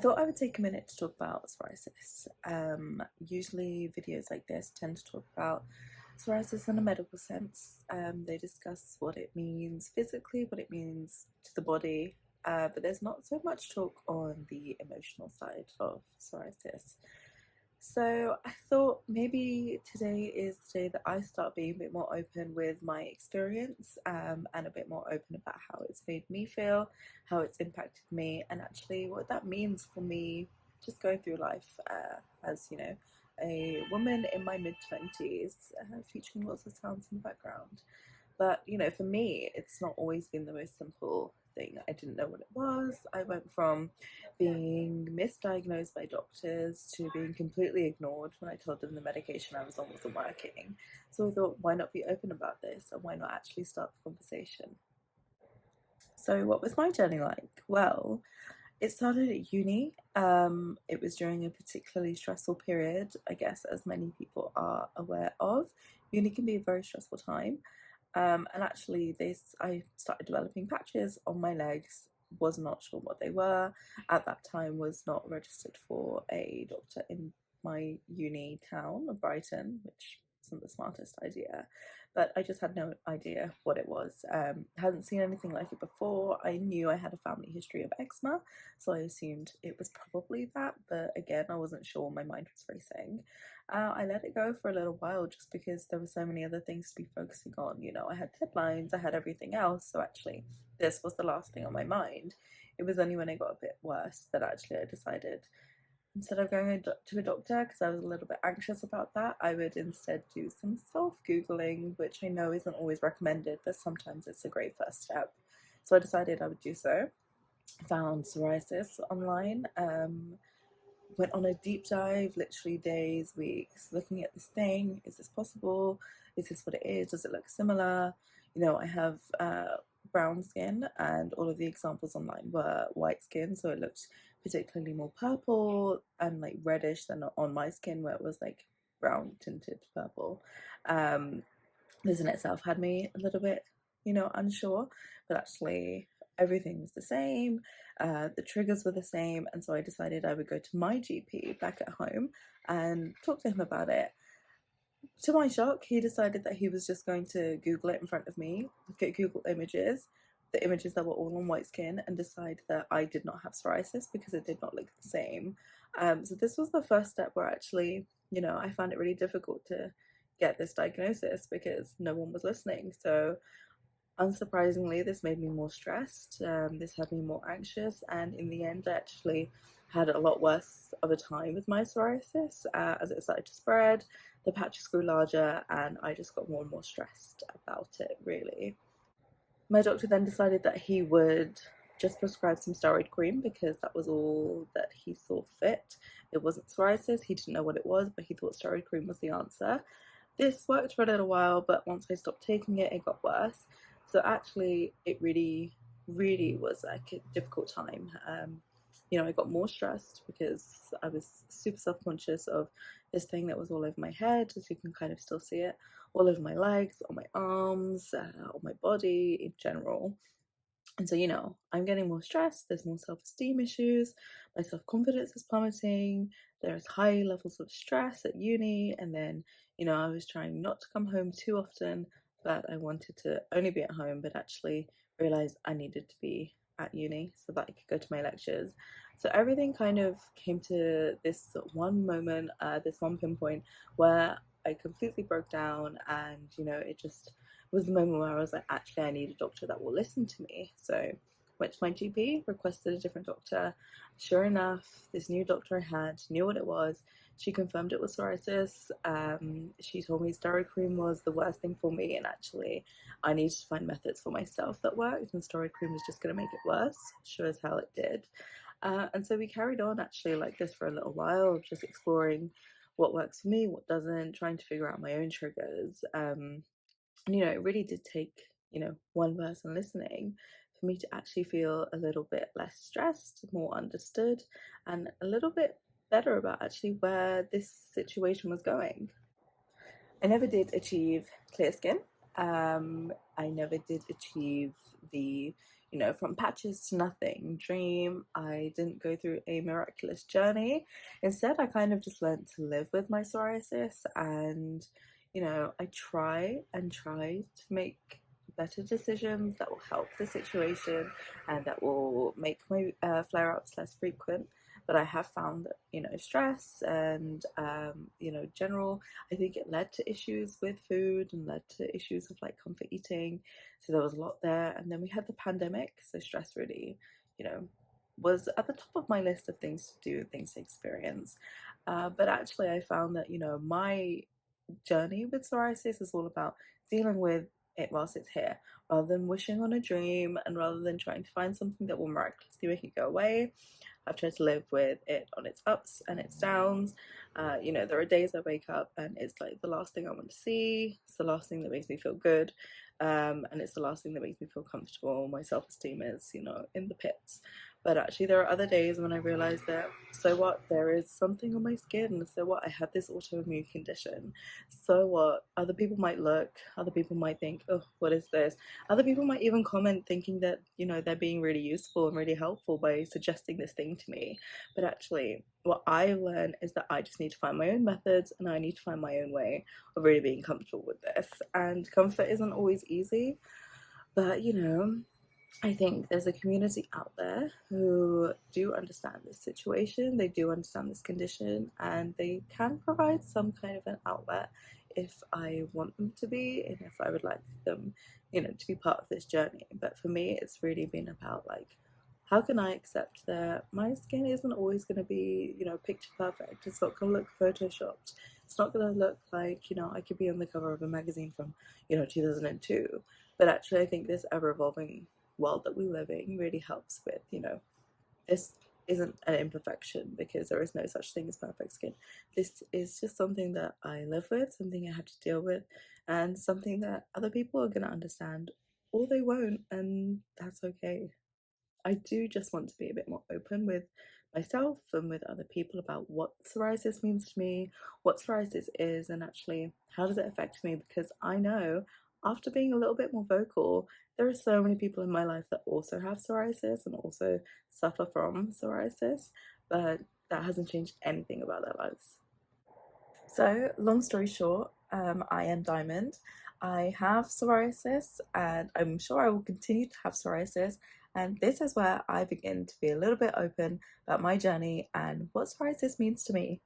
thought I would take a minute to talk about psoriasis. Usually videos like this tend to talk about psoriasis in a medical sense. They discuss what it means physically, what it means to the body, but there's not so much talk on the emotional side of psoriasis. So I thought maybe today is the day that I start being a bit more open with my experience, and a bit more open about how it's made me feel, how it's impacted me, and actually what that means for me just going through life as a woman in my mid 20s, featuring lots of sounds in the background. But for me, it's not always been the most simple thing. I didn't know what it was. I went from being misdiagnosed by doctors to being completely ignored when I told them the medication I was on wasn't working. So I thought, why not be open about this, and why not actually start the conversation? So, what was my journey like? Well, it started at uni. It was during a particularly stressful period, I guess, as many people are aware of. Uni can be a very stressful time. And actually, I started developing patches on my legs. Was not sure what they were at that time. Was not registered for a doctor in my uni town of Brighton, which wasn't the smartest idea. But I just had no idea what it was. Hadn't seen anything like it before. I knew I had a family history of eczema, so I assumed it was probably that. But again, I wasn't sure. My mind was racing. I let it go for a little while just because there were so many other things to be focusing on. I had deadlines, I had everything else. So actually, this was the last thing on my mind. It was only when it got a bit worse that actually I decided, instead of going to a doctor, because I was a little bit anxious about that, I would instead do some self-Googling, which I know isn't always recommended, but sometimes it's a great first step. So I decided I would do so. Found psoriasis online. Went on a deep dive, literally days, weeks, looking at this thing. Is this possible? Is this what it is? Does it look similar? I have brown skin, and all of the examples online were white skin, so it looked particularly more purple and like reddish than on my skin, where it was like brown tinted purple. This in itself had me a little bit, unsure, but actually everything was the same. The triggers were the same, and so I decided I would go to my GP back at home and talk to him about it. To my shock, he decided that he was just going to Google it in front of me, look at Google images, the images that were all on white skin, and decide that I did not have psoriasis because it did not look the same. So this was the first step where actually, I found it really difficult to get this diagnosis because no one was listening. So unsurprisingly, this made me more stressed. This had me more anxious, and in the end, I actually had a lot worse of a time with my psoriasis as it started to spread. The patches grew larger, and I just got more and more stressed about it, really. My doctor then decided that he would just prescribe some steroid cream because that was all that he saw fit. It wasn't psoriasis, he didn't know what it was, but he thought steroid cream was the answer. This worked for a little while, but once I stopped taking it, it got worse. So actually, it really, really was like a difficult time. I got more stressed because I was super self-conscious of this thing that was all over my head, as you can kind of still see it, all over my legs, on my arms, on my body in general. And so, I'm getting more stressed, there's more self esteem issues, my self confidence is plummeting, there's high levels of stress at uni. And then, I was trying not to come home too often, but I wanted to only be at home, but actually realized I needed to be at uni so that I could go to my lectures. So everything kind of came to this one moment, this one pinpoint where I completely broke down, and, it just was the moment where I was like, actually, I need a doctor that will listen to me. So went to my GP, requested a different doctor. Sure enough, this new doctor I had knew what it was. She confirmed it was psoriasis. She told me steroid cream was the worst thing for me, and actually, I needed to find methods for myself that worked, and steroid cream was just going to make it worse. Sure as hell it did. And so we carried on actually like this for a little while, just exploring what works for me, what doesn't, trying to figure out my own triggers. It really did take, one person listening for me to actually feel a little bit less stressed, more understood, and a little bit better about actually where this situation was going. I never did achieve clear skin. I never did achieve the, you know, from patches to nothing dream. I didn't go through a miraculous journey. Instead, I kind of just learned to live with my psoriasis, and, you know, I try to make better decisions that will help the situation and that will make my flare ups less frequent. But I have found that, you know, stress and, you know, general, I think it led to issues with food and led to issues of like comfort eating. So there was a lot there. And then we had the pandemic. So stress really, you know, was at the top of my list of things to do, things to experience. But actually, I found that, you know, my journey with psoriasis is all about dealing with it whilst it's here, rather than wishing on a dream and rather than trying to find something that will miraculously make it go away. I've tried to live with it on its ups and its downs. You know, there are days I wake up and it's like the last thing I want to see. It's the last thing that makes me feel good. And it's the last thing that makes me feel comfortable. My self esteem is, you know, in the pits. But actually, there are other days when I realize that, so what, there is something on my skin. So what, I have this autoimmune condition. So what, other people might look, other people might think, oh, what is this? Other people might even comment thinking that, you know, they're being really useful and really helpful by suggesting this thing to me. But actually, what I've learned is that I just need to find my own methods and I need to find my own way of really being comfortable with this. And comfort isn't always easy, but, you know, I think there's a community out there who do understand this situation, they do understand this condition, and they can provide some kind of an outlet if I want them to be, and if I would like them, you know, to be part of this journey. But for me, it's really been about like, how can I accept that my skin isn't always going to be, you know, picture perfect? It's not going to look photoshopped. It's not going to look like, you know, I could be on the cover of a magazine from, you know, 2002. But actually, I think this ever evolving world that we live in really helps with, you know, this isn't an imperfection because there is no such thing as perfect skin. This is just something that I live with, something I have to deal with, and something that other people are going to understand or they won't, and that's okay. I do just want to be a bit more open with myself and with other people about what psoriasis means to me, what psoriasis is, and actually how does it affect me, because I know after being a little bit more vocal, there are so many people in my life that also have psoriasis and also suffer from psoriasis, but that hasn't changed anything about their lives. So, long story short, I am Diamond. I have psoriasis, and I'm sure I will continue to have psoriasis. And this is where I begin to be a little bit open about my journey and what psoriasis means to me.